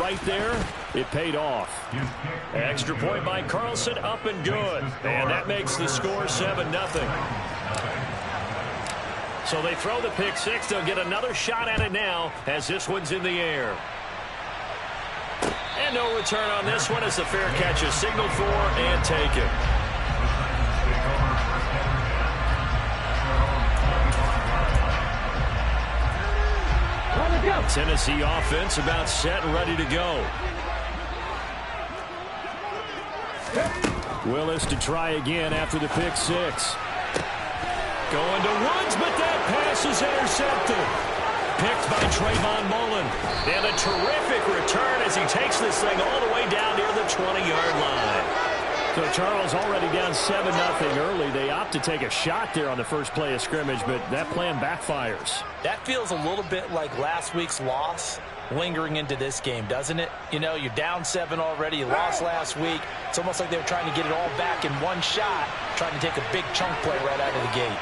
right there, it paid off. Extra point by Carlson, up and good. And that makes the score 7-0. So they throw the pick six. They'll get another shot at it now as this one's in the air. And no return on this one as the fair catch is signaled for and taken. Tennessee offense about set and ready to go. Willis to try again after the pick six. Going to Woods, but that pass is intercepted. Picked by Trayvon Mullen. And a terrific return as he takes this thing all the way down near the 20-yard line. So Charles already down 7-0 early. They opt to take a shot there on the first play of scrimmage, but that plan backfires. That feels a little bit like last week's loss lingering into this game, doesn't it? You know, you're down 7 already. You lost last week. It's almost like they were trying to get it all back in one shot, trying to take a big chunk play right out of the gate.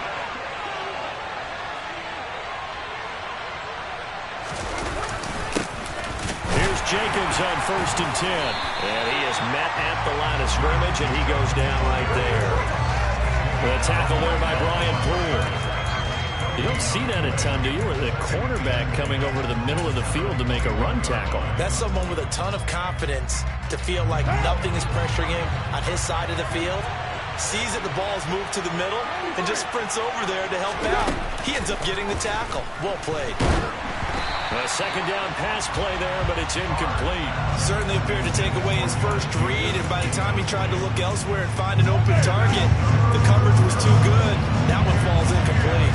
Jacobs on 1st and 10. And he is met at the line of scrimmage, and he goes down right there. The tackle there by Brian Poole. You don't see that a ton, do you? Or the cornerback coming over to the middle of the field to make a run tackle. That's someone with a ton of confidence to feel like nothing is pressuring him on his side of the field. Sees that the ball's moved to the middle and just sprints over there to help out. He ends up getting the tackle. Well played. A second down pass play there, but it's incomplete. Certainly appeared to take away his first read, and by the time he tried to look elsewhere and find an open target, the coverage was too good. That one falls incomplete.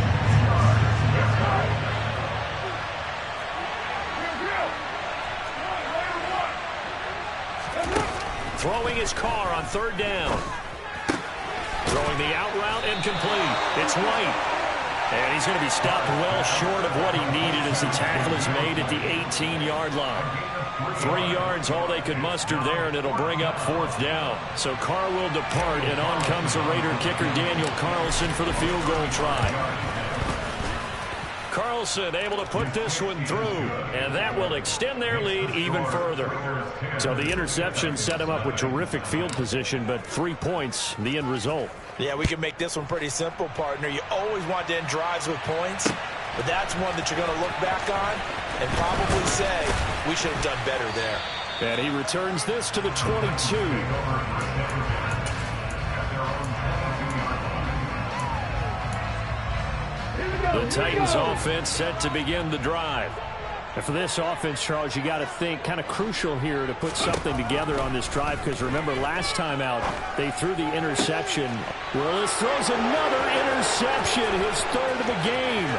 Throwing his car on 3rd down. Throwing the out route, incomplete. It's White. And he's going to be stopped well short of what he needed as the tackle is made at the 18-yard line. 3 yards, all they could muster there, and it'll bring up 4th down. So Carr will depart, and on comes the Raider kicker Daniel Carlson for the field goal try. Carlson able to put this one through, and that will extend their lead even further. So the interception set him up with terrific field position, but 3 points, the end result. Yeah, we can make this one pretty simple, partner. You always want to end drives with points, but that's one that you're going to look back on and probably say, we should have done better there. And he returns this to the 22. The Titans offense set to begin the drive. And for this offense, Charles, you got to think kind of crucial here to put something together on this drive, because remember last time out they threw the interception. Willis throws another interception, his 3rd of the game.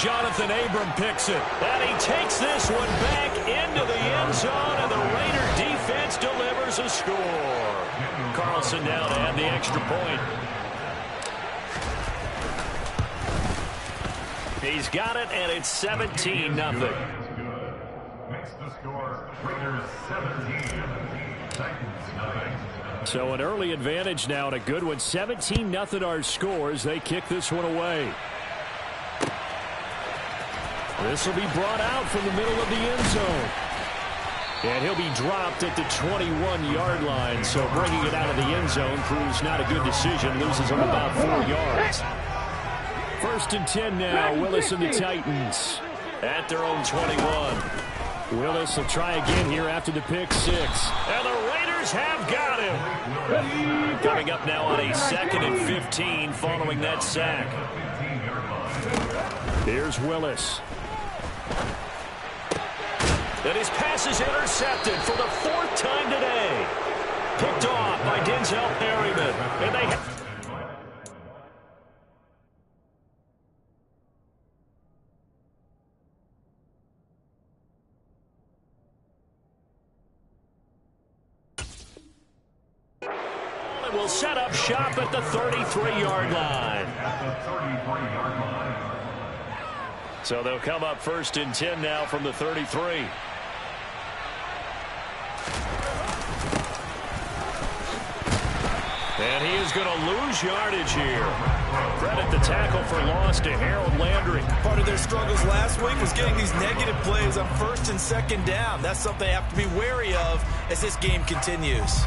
Jonathan Abram picks it, and he takes this one back into the end zone, and the Raider defense delivers a score. Carlson now to add the extra point. He's got it, and it's 17-0. Makes the score Raiders 17, Titans 9. So an early advantage now, and a good one. 17-0 our scores. They kick this one away. This will be brought out from the middle of the end zone. And he'll be dropped at the 21-yard line. So bringing it out of the end zone proves not a good decision. Loses him about 4 yards. 1st and 10 now. Willis and the Titans at their own 21. Willis will try again here after the pick six. And the Raiders have got him. Coming up now on a 2nd and 15 following that sack. Here's Willis. And his pass is intercepted for the 4th time today. Picked off by Denzel Perryman. And they will set up shop at the 33-yard line. So they'll come up 1st and 10 now from the 33. And he is going to lose yardage here. Credit the tackle for loss to Harold Landry. Part of their struggles last week was getting these negative plays on 1st and 2nd down. That's something they have to be wary of as this game continues.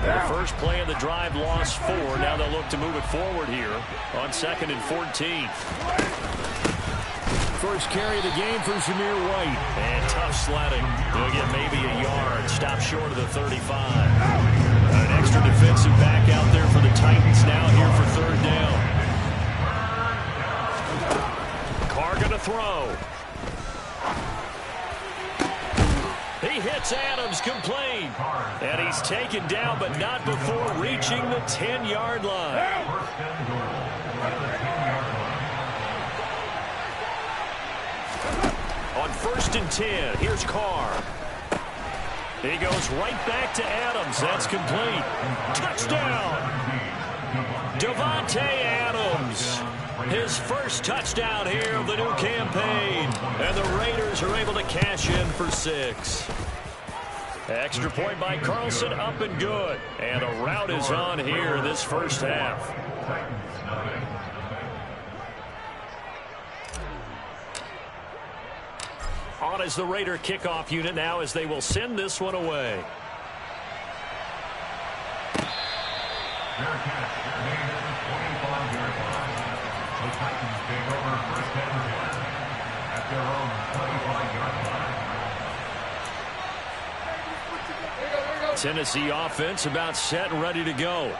Their first play of the drive lost 4. Now they'll look to move it forward here on 2nd and 14. First carry of the game for Zamir White. And tough sledding. He'll get maybe a yard. Stop short of the 35. An extra defensive back out there for the Titans now here for 3rd down. Carr going to throw. He hits Adams complete. And he's taken down, but not before reaching the 10-yard line. On 1st and 10, here's Carr. He goes right back to Adams. That's complete. Touchdown. Davante Adams. His first touchdown here of the new campaign. And the Raiders are able to cash in for 6. Extra point by Carlson, up and good. And the route is on here in this first half. On as the Raider kickoff unit now as they will send this one away. Tennessee offense about set and ready to go.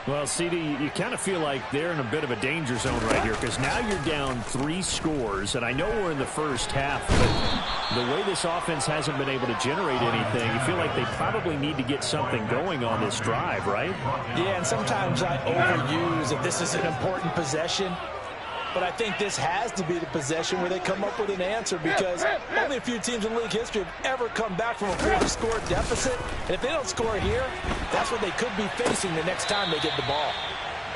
Well, CD, you kind of feel like they're in a bit of a danger zone right here because now you're down 3 scores, and I know we're in the first half, but the way this offense hasn't been able to generate anything, you feel like they probably need to get something going on this drive, right? Yeah, and sometimes I overuse that this is an important possession. But I think this has to be the possession where they come up with an answer because only a few teams in league history have ever come back from a 4-score deficit. And if they don't score here, that's what they could be facing the next time they get the ball.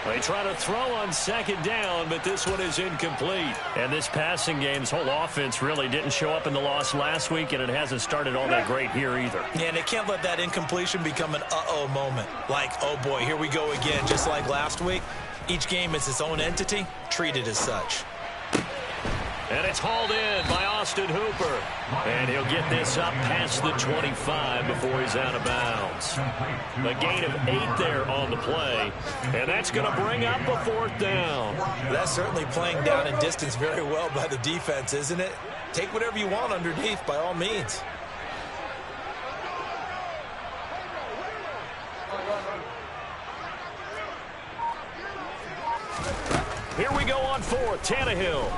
They try to throw on 2nd down, but this one is incomplete. And this passing game's whole offense really didn't show up in the loss last week, and it hasn't started all that great here either. Yeah, and they can't let that incompletion become an uh-oh moment. Like, oh boy, here we go again, just like last week. Each game is its own entity, treated as such. And it's hauled in by Austin Hooper. And he'll get this up past the 25 before he's out of bounds. A gain of 8 there on the play. And that's going to bring up a 4th down. That's certainly playing down in distance very well by the defense, isn't it? Take whatever you want underneath by all means. Here we go on 4th, Tannehill.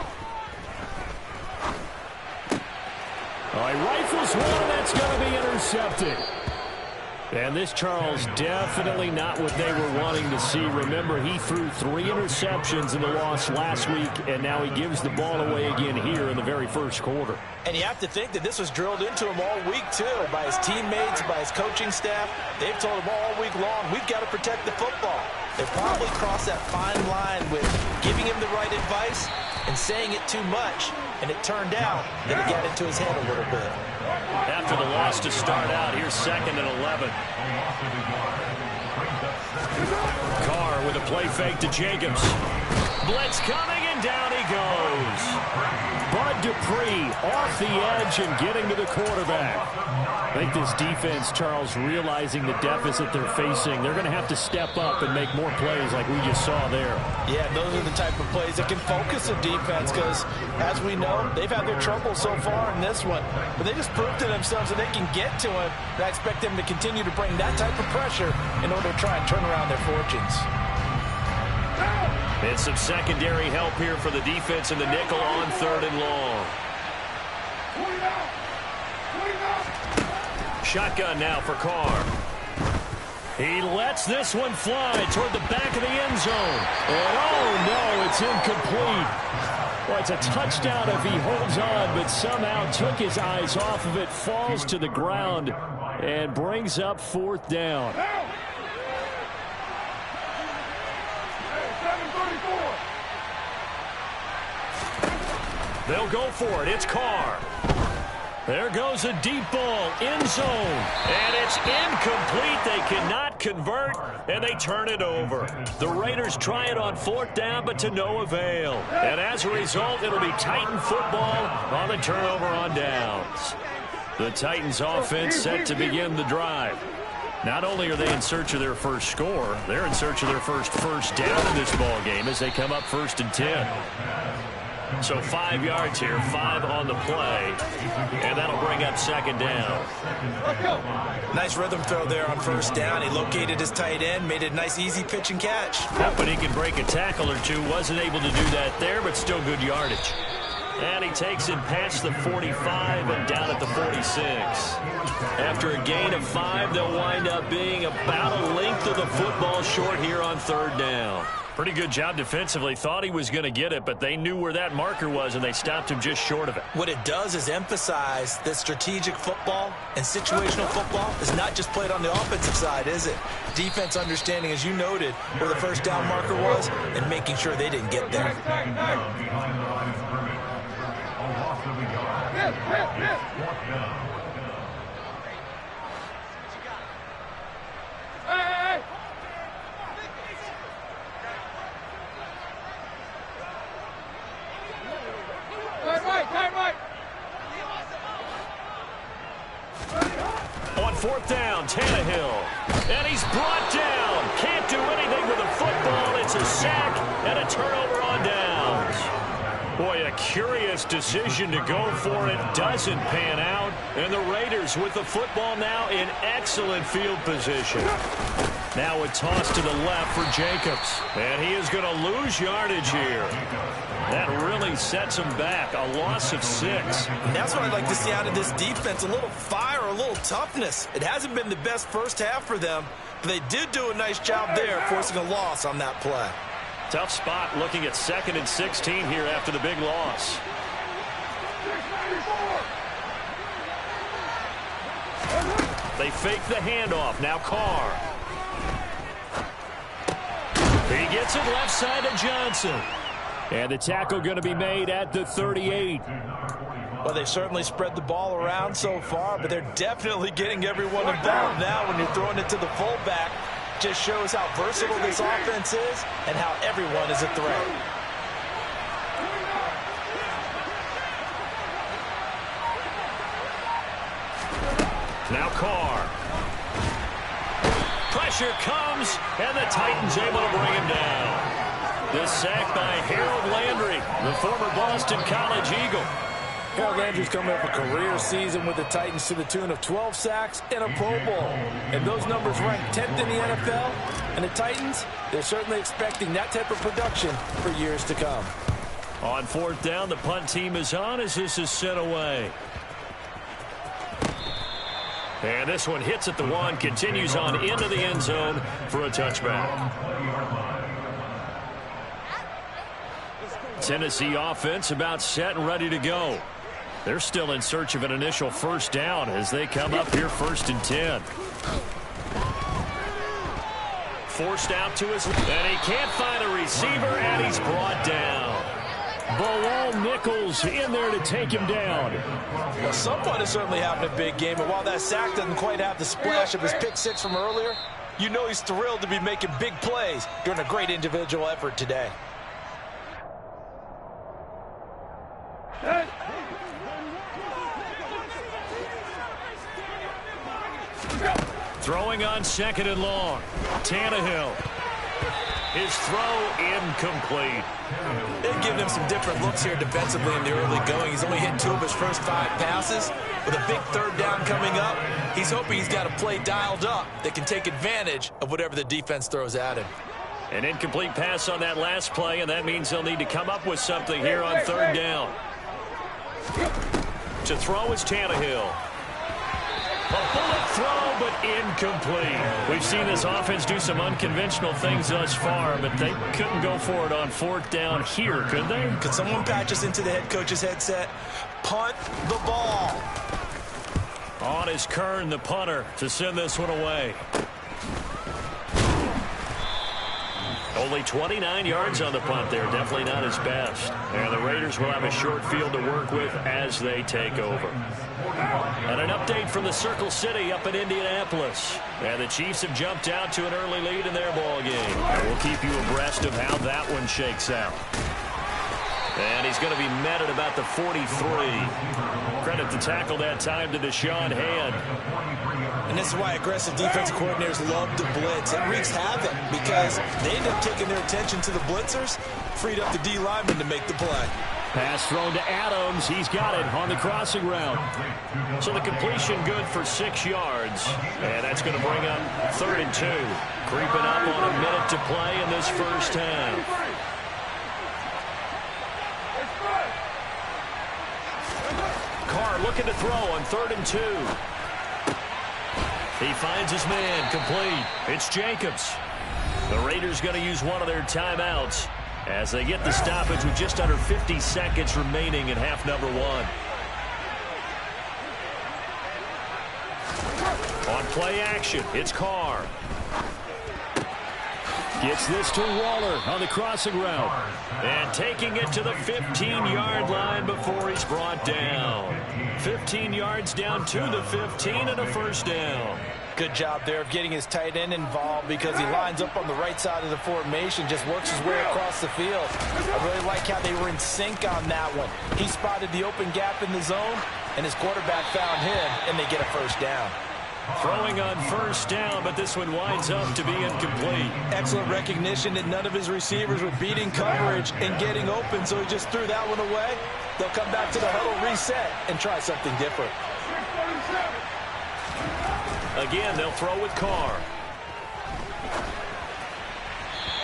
He rifles one, and that's going to be intercepted. And this, Charles, definitely not what they were wanting to see. Remember, he threw 3 interceptions in the loss last week, and now he gives the ball away again here in the very first quarter. And you have to think that this was drilled into him all week, too, by his teammates, by his coaching staff. They've told him all week long, we've got to protect the football. They probably crossed that fine line with giving him the right advice and saying it too much, and it turned out that it got into his head a little bit. After the loss to start out, here's 2nd and 11. Carr with a play fake to Jacobs. Blitz coming, and down he goes. Bud Dupree off the edge and getting to the quarterback. I think this defense, Charles, realizing the deficit they're facing, they're going to have to step up and make more plays like we just saw there. Yeah, those are the type of plays that can focus a defense because, as we know, they've had their trouble so far in this one. But they just proved to themselves that they can get to it. And I expect them to continue to bring that type of pressure in order to try and turn around their fortunes. And some secondary help here for the defense in the nickel on 3rd and long. Shotgun now for Carr. He lets this one fly toward the back of the end zone. And oh no, it's incomplete. Well, it's a touchdown if he holds on, but somehow took his eyes off of it, falls to the ground, and brings up 4th down. They'll go for it. It's Carr. There goes a deep ball, end zone, and it's incomplete. They cannot convert, and they turn it over. The Raiders try it on 4th down, but to no avail. And as a result, it'll be Titan football on the turnover on downs. The Titans offense set to begin the drive. Not only are they in search of their first score, they're in search of their first down in this ball game as they come up 1st and 10. So 5 yards here, 5 on the play, and that'll bring up 2nd down. Nice rhythm throw there on 1st down. He located his tight end, made it a nice easy pitch and catch. But he can break a tackle or two. Wasn't able to do that there, but still good yardage. And he takes it past the 45 and down at the 46. After a gain of 5, they'll wind up being about a length of the football short here on 3rd down. Pretty good job defensively. Thought he was going to get it, but they knew where that marker was, and they stopped him just short of it. What it does is emphasize that strategic football and situational football is not just played on the offensive side, is it? Defense understanding, as you noted, where the 1st down marker was and making sure they didn't get there. On 4th down, Tannehill. And he's brought down. Can't do anything with a football. It's a sack and a turnover on downs. Boy, a curious decision to go for it. Doesn't pan out. And the Raiders with the football now in excellent field position. Now a toss to the left for Jacobs. And he is going to lose yardage here. That really sets him back. A loss of 6. That's what I'd like to see out of this defense. A little fire, a little toughness. It hasn't been the best first half for them, but they did do a nice job there, forcing a loss on that play. Tough spot looking at 2nd and 16 here after the big loss. They fake the handoff. Now Carr. He gets it left side to Johnson. And the tackle going to be made at the 38. Well, they certainly spread the ball around so far, but they're definitely getting everyone involved now when you're throwing it to the fullback. Just shows how versatile this offense is and how everyone is a threat. Now Carr. Pressure comes, and the Titans able to bring him down. This sack by Harold Landry, the former Boston College Eagle. Harold Landry's coming up a career season with the Titans to the tune of 12 sacks and a Pro Bowl. And those numbers rank 10th in the NFL. And the Titans, they're certainly expecting that type of production for years to come. On 4th down, the punt team is on as this is sent away. And this one hits at the 1, continues on into the end zone for a touchback. Tennessee offense about set and ready to go. They're still in search of an initial 1st down as they come up here 1st and 10. Forced out to his, and he can't find a receiver, and he's brought down. Bilal Nichols in there to take him down. Well, someone is certainly having a big game, and while that sack doesn't quite have the splash of his pick 6 from earlier, you know he's thrilled to be making big plays during a great individual effort today. Throwing on 2nd and long. Tannehill. His throw incomplete. They've given him some different looks here defensively in the early going. He's only hit 2 of his first 5 passes. With a big 3rd down coming up, he's hoping he's got a play dialed up that can take advantage of whatever the defense throws at him. An incomplete pass on that last play, and that means they'll need to come up with something here on 3rd down. To throw is Tannehill. A bullet throw, but incomplete. We've seen this offense do some unconventional things thus far, but they couldn't go for it on 4th down here, could they? Could someone patch us into the head coach's headset? Punt the ball. On is Kern, the punter, to send this one away. Only 29 yards on the punt there. Definitely not his best. And the Raiders will have a short field to work with as they take over. And an update from the Circle City up in Indianapolis. And the Chiefs have jumped out to an early lead in their ball game. And we'll keep you abreast of how that one shakes out. And he's going to be met at about the 43. Credit the tackle that time to Deshaun Hand. And this is why aggressive defensive coordinators love to blitz. It wreaks havoc because they end up taking their attention to the blitzers, freed up the D lineman to make the play. Pass thrown to Adams. He's got it on the crossing route. So the completion good for 6 yards. And that's going to bring up 3rd and 2. Creeping up on a minute to play in this first half. Carr looking to throw on 3rd and 2. He finds his man, complete. It's Jacobs. The Raiders going to use one of their timeouts as they get the stoppage with just under 50 seconds remaining in half number 1. On play action, it's Carr. Gets this to Waller on the crossing route. And taking it to the 15-yard line before he's brought down. 15 yards down to the 15 and a first down. Good job there of getting his tight end involved because he lines up on the right side of the formation, just works his way across the field. I really like how they were in sync on that one. He spotted the open gap in the zone, and his quarterback found him, and they get a first down. Throwing on first down, but this one winds up to be incomplete. Excellent recognition that none of his receivers were beating coverage and getting open, so he just threw that one away. They'll come back to the huddle, reset, and try something different. Again, they'll throw with Carr.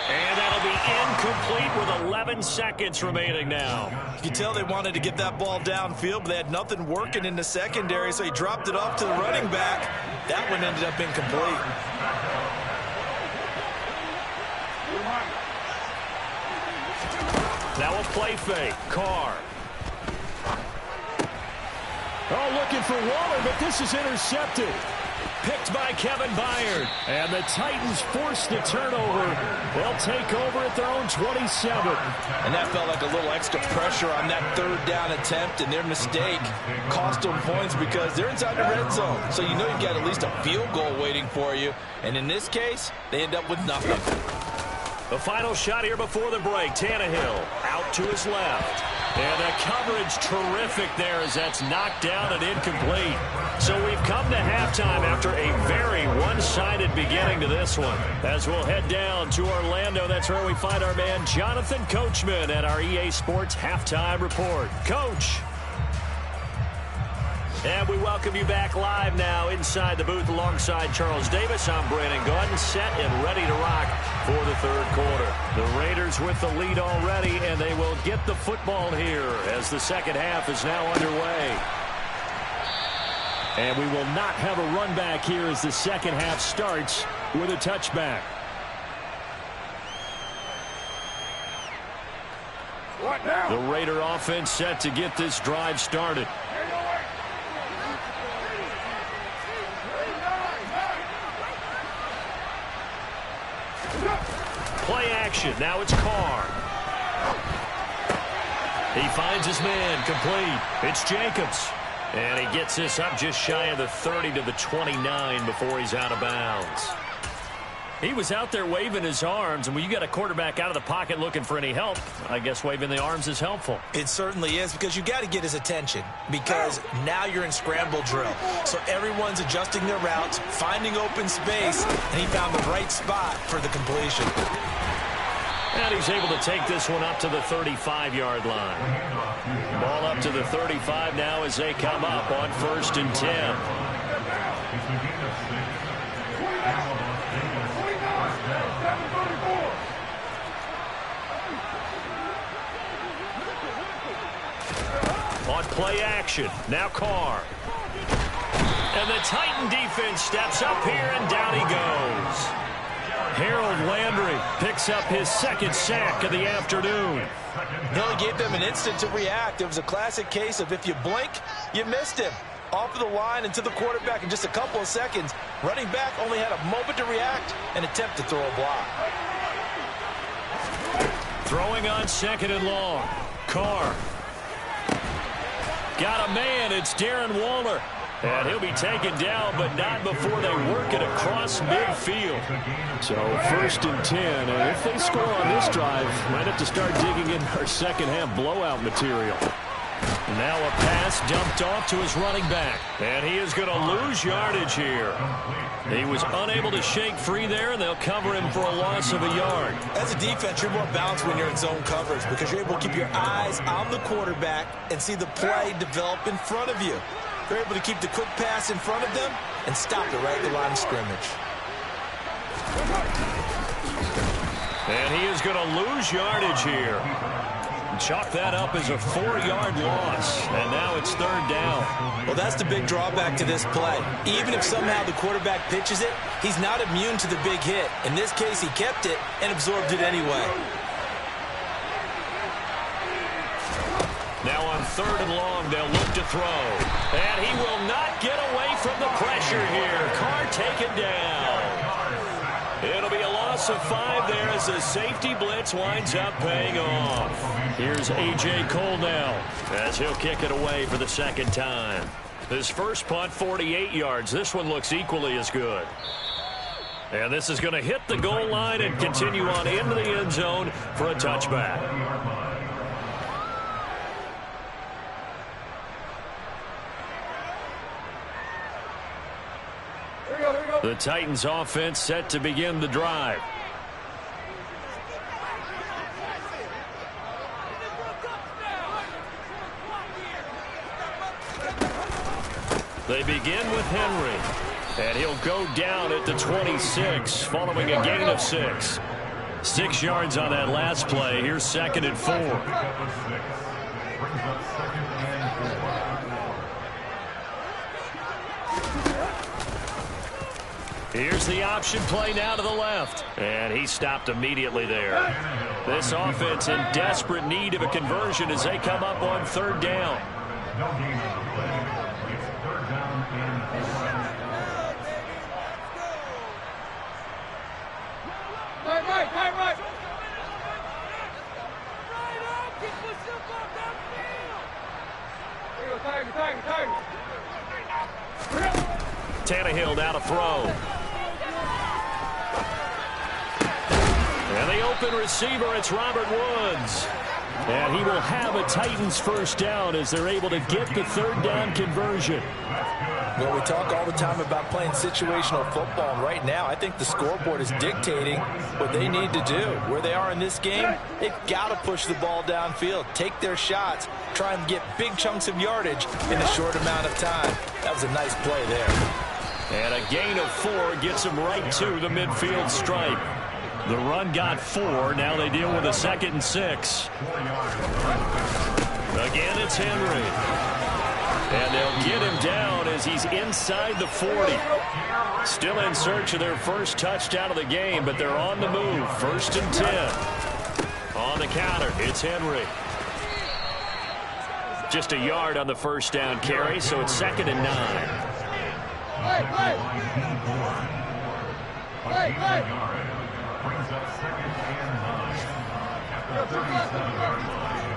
And that'll be incomplete with 11 seconds remaining now. You can tell they wanted to get that ball downfield, but they had nothing working in the secondary, so he dropped it off to the running back. That one ended up incomplete. Now a play fake. Carr. Oh, looking for Waller, but this is intercepted. Picked by Kevin Byard. And the Titans force the turnover. They'll take over at their own 27. And that felt like a little extra pressure on that 3rd down attempt, and their mistake cost them points because they're inside the red zone. So you know you've got at least a field goal waiting for you. And in this case, they end up with nothing. The final shot here before the break. Tannehill out to his left. And the coverage terrific there as that's knocked down and incomplete. So we've come to halftime after a very one-sided beginning to this one. As we'll head down to Orlando, that's where we find our man Jonathan Coachman at our EA Sports Halftime Report. Coach. And we welcome you back live now inside the booth alongside Charles Davis. I'm Brandon Gaudin, set and ready to rock for the 3rd quarter. The Raiders with the lead already, and they will get the football here as the second half is now underway. And we will not have a run back here as the second half starts with a touchback. The Raider offense set to get this drive started. Play action. Now it's Carr. He finds his man, complete. It's Jacobs. And he gets this up just shy of the 30 to the 29 before he's out of bounds. He was out there waving his arms, and when you got a quarterback out of the pocket looking for any help, I guess waving the arms is helpful. It certainly is, because you got to get his attention, because now you're in scramble drill. So everyone's adjusting their routes, finding open space, and he found the right spot for the completion. And he's able to take this one up to the 35-yard line. Ball up to the 35 now as they come up on 1st and 10. On play action, now Carr. And the Titan defense steps up here, and down he goes. Harold Landry picks up his 2nd sack of the afternoon. He only gave them an instant to react. It was a classic case of if you blink, you missed him. Off of the line and to the quarterback in just a couple of seconds. Running back only had a moment to react and attempt to throw a block. Throwing on 2nd and long. Carr. Got a man. It's Darren Waller. And he'll be taken down, but not before they work it across midfield. So 1st and 10, and if they score on this drive, might have to start digging in our second-half blowout material. Now a pass dumped off to his running back. And he is going to lose yardage here. He was unable to shake free there, and they'll cover him for a loss of a yard. As a defense, you're more balanced when you're in zone coverage because you're able to keep your eyes on the quarterback and see the play develop in front of you. They're able to keep the quick pass in front of them and stop it right at the line of scrimmage. And he is going to lose yardage here. Chalk that up as a 4-yard loss. And now it's 3rd down. Well, that's the big drawback to this play. Even if somehow the quarterback pitches it, he's not immune to the big hit. In this case, he kept it and absorbed it anyway. Now on 3rd and long, they'll look to throw. And he will not get away from the pressure here. Carr taken down. It'll be a loss of 5 there as the safety blitz winds up paying off. Here's A.J. Cole now as he'll kick it away for the 2nd time. His first punt, 48 yards. This one looks equally as good. And this is going to hit the goal line and continue on into the end zone for a touchback. The Titans offense set to begin the drive. They begin with Henry, and he'll go down at the 26 following a gain of 6. 6 yards on that last play. Here's 2nd and 4. Here's the option play now to the left. And he stopped immediately there. This offense in desperate need of a conversion as they come up on 3rd down. No gain on the play. It's 3rd down and 4. Right. Tannehill now to throw. And the open receiver, it's Robert Woods. And he will have a Titans first down as they're able to get the 3rd down conversion. Well, we talk all the time about playing situational football, and right now I think the scoreboard is dictating what they need to do. Where they are in this game, they've got to push the ball downfield, take their shots, try and get big chunks of yardage in a short amount of time. That was a nice play there. And a gain of 4 gets them right to the midfield stripe. The run got 4. Now they deal with a 2nd and 6. Again, it's Henry. And they'll get him down as he's inside the 40. Still in search of their first touchdown of the game, but they're on the move. 1st and 10. On the counter, it's Henry. Just a yard on the first down carry, so it's 2nd and 9. Brings up 2nd and 9 at the 37-yard line.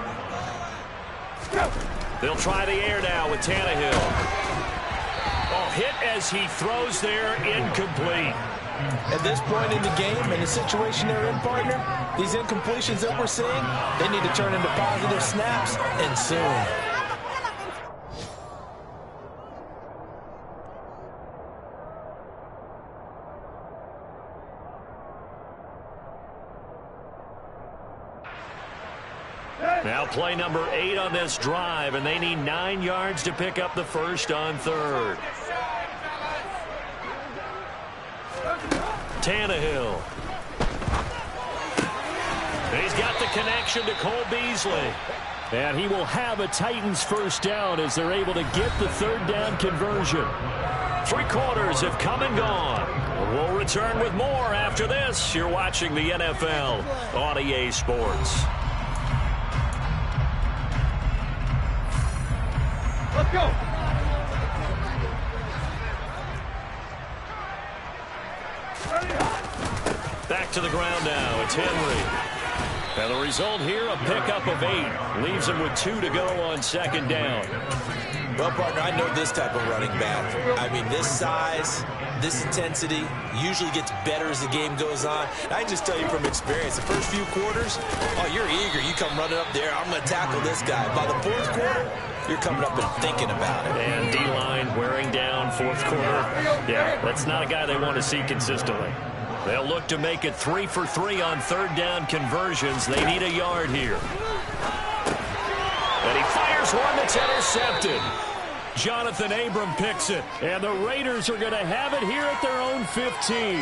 They'll try the air now with Tannehill. Oh, hit as he throws there, incomplete. At this point in the game and the situation they're in, partner, these incompletions that we're seeing, they need to turn into positive snaps, and soon. Now play number 8 on this drive, and they need 9 yards to pick up the first on 3rd. Tannehill. He's got the connection to Cole Beasley. And he will have a Titans first down as they're able to get the 3rd down conversion. 3 quarters have come and gone. We'll return with more after this. You're watching the NFL on EA Sports. Let's go. Back to the ground now. It's Henry. And the result here, a pickup of 8. Leaves him with 2 to go on second down. Well, partner, I know this type of running back. I mean, this size, this intensity usually gets better as the game goes on. And I can just tell you from experience, the first few quarters, oh, you're eager. You come running up there, I'm going to tackle this guy. By the fourth quarter, you're coming up and thinking about it. And D-line wearing down fourth quarter. Yeah, that's not a guy they want to see consistently. They'll look to make it 3 for 3 on third down conversions. They need a yard here. And he fires one that's intercepted. Jonathan Abram picks it. And the Raiders are going to have it here at their own 15.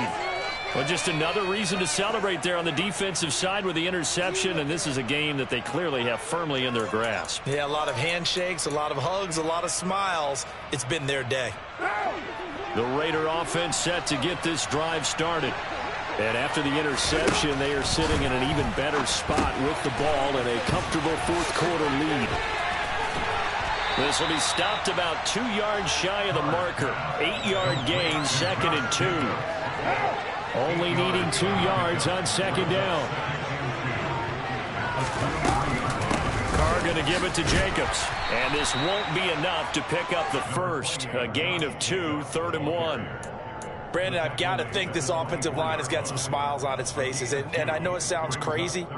Well, just another reason to celebrate there on the defensive side with the interception. And this is a game that they clearly have firmly in their grasp. Yeah, a lot of handshakes, a lot of hugs, a lot of smiles. It's been their day. The Raider offense set to get this drive started. And after the interception, they are sitting in an even better spot with the ball and a comfortable fourth quarter lead. This will be stopped about 2 yards shy of the marker. 8-yard gain, 2nd and 2. Only needing 2 yards on second down. Carr going to give it to Jacobs. And this won't be enough to pick up the first. A gain of 2, 3rd and 1. Brandon, I've got to think this offensive line has got some smiles on its faces. And I know it sounds crazy,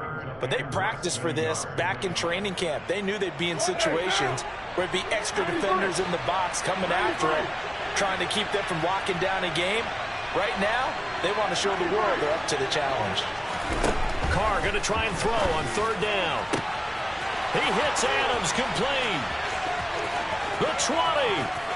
but they practiced for this back in training camp. They knew they'd be in situations where it'd be extra defenders in the box coming after it, trying to keep them from locking down a game. Right now, they want to show the world they're up to the challenge. Carr going to try and throw on third down. He hits Adams complete. The 20.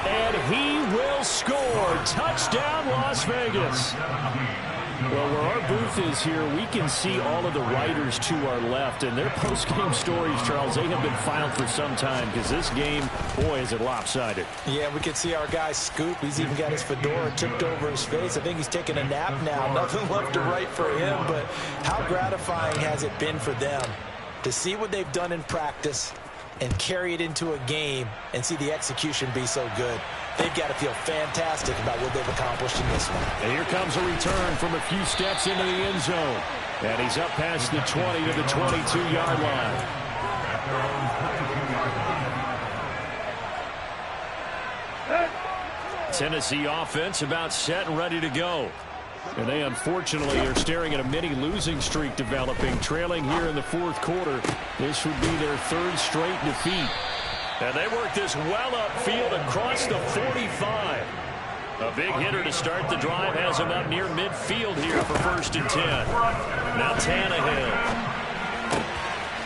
And he will score. Touchdown, Las Vegas. Well, where our booth is here, we can see all of the writers to our left. And their post-game stories, Charles, they have been filed for some time because this game, boy, is it lopsided. Yeah, we can see our guy Scoop. He's even got his fedora tipped over his face. I think he's taking a nap now. Nothing left to write for him. But how gratifying has it been for them to see what they've done in practice and carry it into a game and see the execution be so good? They've got to feel fantastic about what they've accomplished in this one. And here comes a return from a few steps into the end zone. And he's up past the 20 to the 22-yard line. Tennessee offense about set and ready to go. And they, unfortunately, are staring at a mini losing streak developing, trailing here in the fourth quarter. This would be their 3rd straight defeat. And they work this well upfield across the 45. A big hitter to start the drive has him up near midfield here for 1st and 10. Now Tannehill.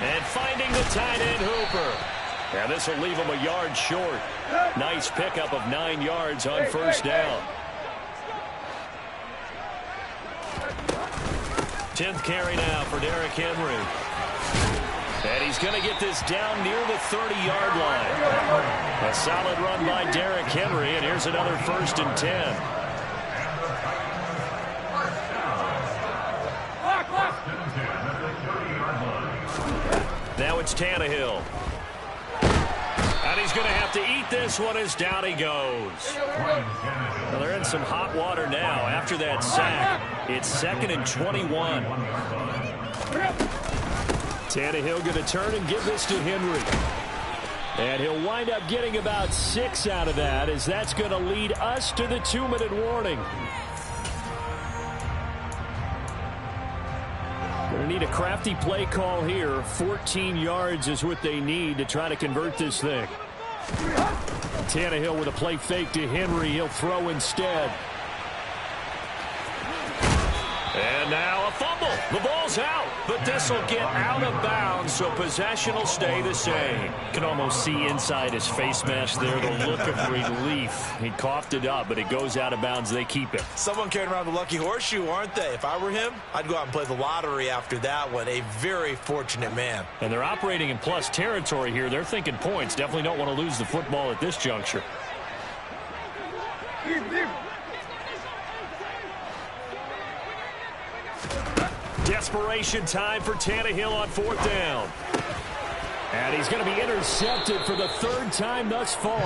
And finding the tight end Hooper. And this will leave him a yard short. Nice pickup of 9 yards on first down. 10th carry now for Derrick Henry. And he's going to get this down near the 30-yard line. A solid run by Derrick Henry, and here's another 1st and 10. Now it's Tannehill. And he's going to have to eat this one as down he goes. Well, they're in some hot water now after that sack. It's 2nd and 21. Tannehill going to turn and give this to Henry. And he'll wind up getting about 6 out of that, as that's going to lead us to the 2-minute warning. Going to need a crafty play call here. 14 yards is what they need to try to convert this thing. Tannehill with a play fake to Henry. He'll throw instead. And now a fumble. The ball's out, but this will get out of bounds, so possession will stay the same. You can almost see inside his face mask there the look of relief. He coughed it up, but it goes out of bounds. They keep it. Someone carrying around the lucky horseshoe, aren't they? If I were him, I'd go out and play the lottery after that one. A very fortunate man. And they're operating in plus territory here. They're thinking points. Definitely don't want to lose the football at this juncture. Desperation time for Tannehill on 4th down. And he's going to be intercepted for the third time thus far.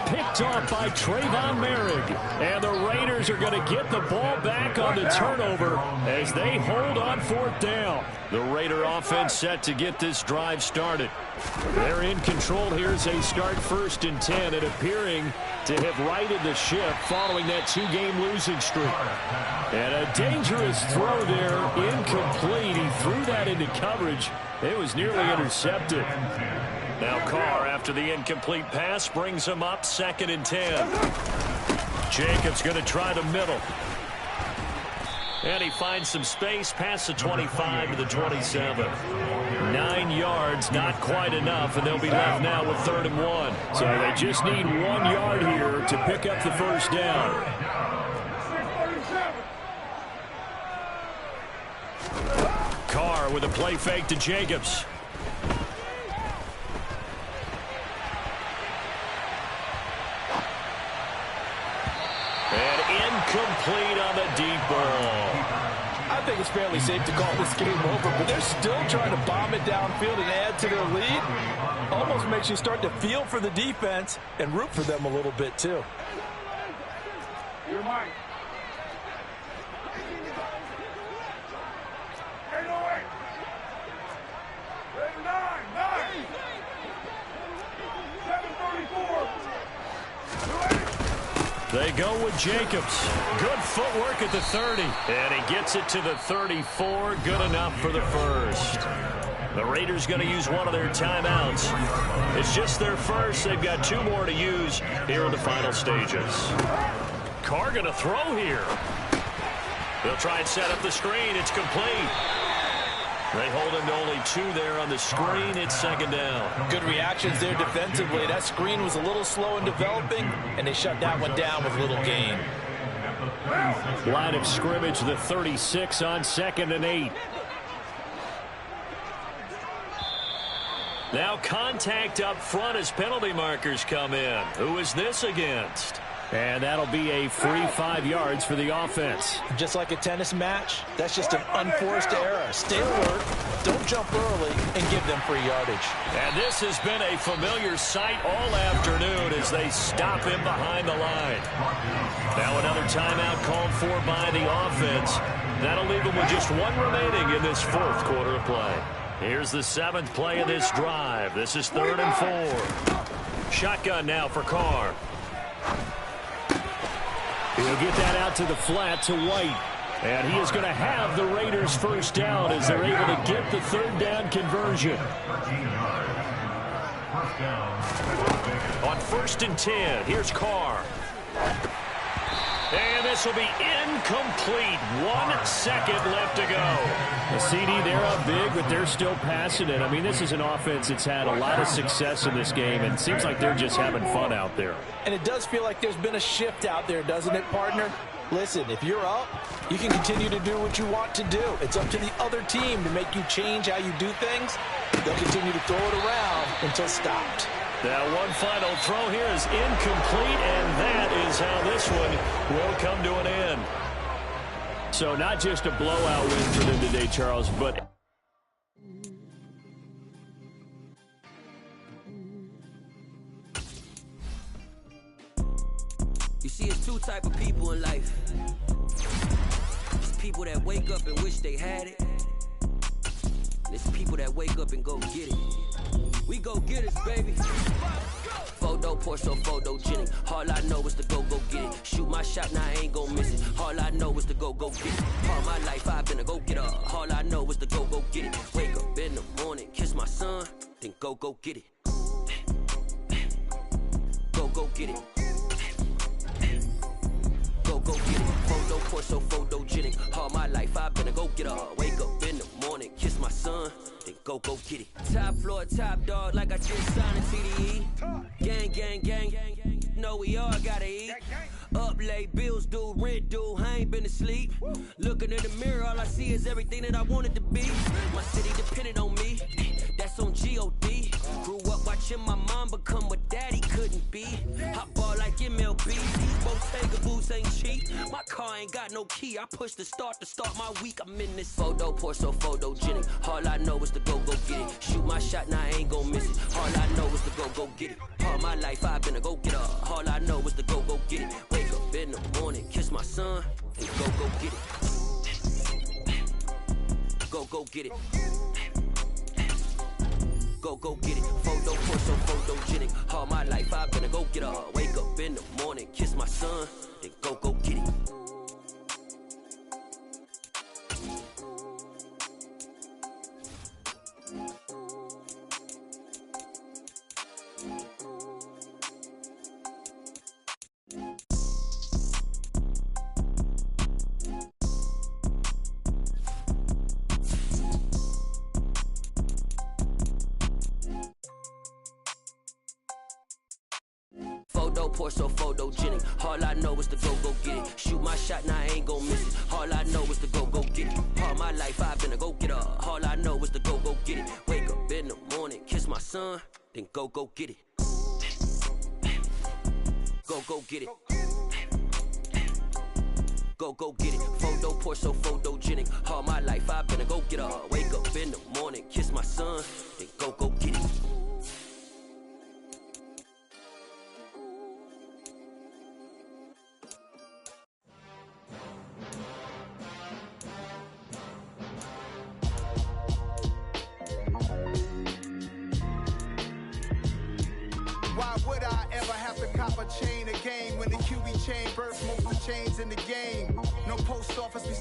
Picked off by Trayvon Merrick. And the Raiders are going to get the ball back on the turnover as they hold on fourth down. The Raider offense set to get this drive started. They're in control here as they start 1st and 10 and appearing to have righted the ship following that 2-game losing streak. And a dangerous throw there, incomplete. He threw that into coverage. It was nearly intercepted. Now Carr, after the incomplete pass, brings him up 2nd and 10. Jacobs going to try the middle. And he finds some space past the 25 to the 27. 9 yards, not quite enough, and they'll be left now with 3rd and 1. So they just need 1 yard here to pick up the first down. Carr with a play fake to Jacobs. And incomplete on the deep ball. I think it's fairly safe to call this game over, but they're still trying to bomb it downfield and add to their lead. Almost makes you start to feel for the defense and root for them a little bit, too. You're mine. 808. 9. 734. They go with Jacobs. Good footwork at the 30. And he gets it to the 34. Good enough for the first. The Raiders going to use one of their timeouts. It's just their first. They've got 2 more to use here in the final stages. Carr going to throw here. They'll try and set up the screen. It's complete. They hold him to only 2 there on the screen. It's 2nd down. Good reactions there defensively. That screen was a little slow in developing, and they shut that one down with little gain. Line of scrimmage, the 36 on 2nd and 8. Now contact up front as penalty markers come in. Who is this against? And that'll be a free 5 yards for the offense. Just like a tennis match, that's just an unforced error. Stay alert, don't jump early, and give them free yardage. And this has been a familiar sight all afternoon as they stop him behind the line. Now another timeout called for by the offense. That'll leave them with just 1 remaining in this 4th quarter of play. Here's the 7th play of this drive. This is 3rd and 4. Shotgun now for Carr. He'll get that out to the flat to White. And he is going to have the Raiders first down as they're able to get the 3rd down conversion. On 1st and 10, here's Carr. And this will be incomplete. 1 second left to go. The CD, they're up big, but they're still passing it. I mean, this is an offense that's had a lot of success in this game, and it seems like they're just having fun out there. And it does feel like there's been a shift out there, doesn't it, partner? Listen, if you're up, you can continue to do what you want to do. It's up to the other team to make you change how you do things. They'll continue to throw it around until stopped. That one final throw here is incomplete, and that is how this one will come to an end. So not just a blowout win for them today, Charles, but... You see, it's 2 type of people in life. It's people that wake up and wish they had it. And it's people that wake up and go get it. We go get it, baby. Photo, Porsche, photogenic. All I know is to go get it. Shoot my shot, now I ain't gon' miss it. All I know is to go get it. All my life I've been a go-getter. All I know is to go get it. Wake up in the morning, kiss my son, then go get it. Go get it. Go get it. Photo, Porsche, photogenic. All my life I've been a go-getter. Wake up in the morning, kiss my son, then go get it. Top floor, top dog, like I just signed a TDE. Gang. Know we all gotta eat. Up late, bills due, rent due, I ain't been asleep. Looking in the mirror, all I see is everything that I wanted to be. My city depended on me, that's on G.O.D. Grew up watching my mom become what daddy couldn't shouldn't be. I ball like MLB. These Bottega boots ain't cheap. My car ain't got no key. I push the start to start my week. I'm in this photo, pour so photogenic. All I know is to go get it. Shoot my shot, now I ain't gon' miss it. All I know is to go get it. All my life I've been a go-getter. All I know is to go get it. Wake up in the morning, kiss my son, and go get it. Go get it. Go get it. Photo, pour so photogenic. All my life I've been a go-getter. Wake up in the morning, kiss my son, and go get it. Photo, pour so photogenic. All I know is to go get it. Shoot my shot, now I ain't gon' miss it. All I know is to go get it. All my life I've been a go-getter. All I know is to go get it. Wake up in the morning, kiss my son, then go get it. Go get it. Go get it. Photo, pour so photogenic. All my life I've been a go-getter. Wake up in the morning, kiss my son, then go get it. Why would I ever have to cop a chain again when the QB chain burst most of the chains in the game? No post office.